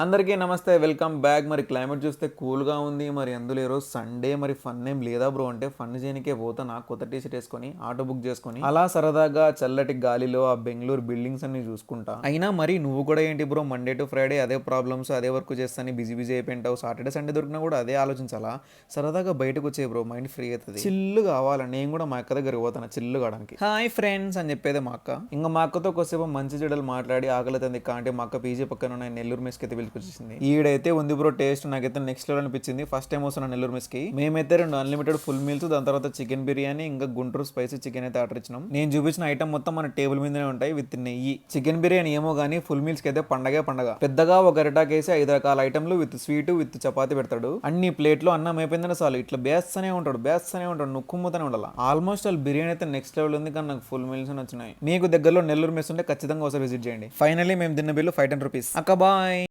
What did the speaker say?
అందరికీ నమస్తే, welcome back. మరి క్లైమేట్ చూస్తే కూల్గా ఉంది. మరి అందులో ఈరోజు సండే, మరి ఫన్ ఏం లేదా బ్రో అంటే ఫన్ చేయనికే పోతానా కొత్త టీ షర్ట్ వేసుకొని ఆటో బుక్ చేసుకొని అలా సరదాగా చల్లటి గాలిలో ఆ బెంగళూరు బిల్డింగ్స్ అన్ని చూసుకుంటా. అయినా మరి నువ్వు కూడా ఏంటి బ్రో, మండే టు ఫ్రైడే అదే ప్రాబ్లమ్స్ అదే వర్క్ చేస్తాను, బిజీ బిజీ అయిపోయింటావు. సాటర్డే సండే దొరికినా కూడా అదే ఆలోచించాలా? సరదాగా బయటకు వచ్చే బ్రో, మైండ్ ఫ్రీ అవుతుంది. చిల్లు కావాలా? నేను కూడా మా అక్క దగ్గరికి పోతాను చిల్లు కావడానికి. హాయ్ ఫ్రెండ్స్ అని చెప్పేది మా అక్క. ఇంకా మా అక్కతో కొద్దిసేపు మంచి చెడులు మాట్లాడి ఆకలి తంది అంటే మా అక్క పీజీ పక్కన ఉన్న నెల్లూరు మెస్కి అయితే పిలిపించింది. ఈడైతే ఉంది బ్రో టేస్ట్, నాకైతే నెక్స్ట్ లెవెల్ అనిపించింది. ఫస్ట్ టైం వస్తున్నా నెల్లూరు మెస్ కి. మేమైతే 2 అన్లిమిటెడ్ ఫుల్ మీల్స్, దాని తర్వాత చికెన్ బిర్యానీ, ఇంకా గుంటూరు స్పైసీ చికెన్ అయితే ఆర్డర్ ఇచ్చినాం. నేను చూపించిన ఐటమ్ మొత్తం మన టేబుల్ మీదనే ఉంటాయి విత్ నెయ్యి. చికెన్ బిర్యానీ ఏమో గానీ ఫుల్ మీల్స్ కి అయితే పండగే పండగ. పెద్దగా ఒక అరిటాకేసి 5 రకాల ఐటమ్లు విత్ స్వీట్ విత్ చపాతి పెడతాడు. అన్ని ప్లేట్లో అన్నం అయిపోయిందని చాలు ఇట్లా బేస్తనే ఉంటాడు నుక్కుముతనే ఉండాలి. ఆల్మోస్ట్ వాళ్ళు బిర్యానీ అయితే నెక్స్ట్ లెవెల్ ఉంది, కానీ నాకు ఫుల్ మీల్స్ నచ్చినాయి. మీకు దగ్గరలో నెల్లూరు మెస్ ఉంటే ఖచ్చితంగా ఒకసారి విజిట్ చేయండి. ఫైనల్లీ మేము తిన్న బిల్లు 510 రూపీస్. అక్క బాయ్.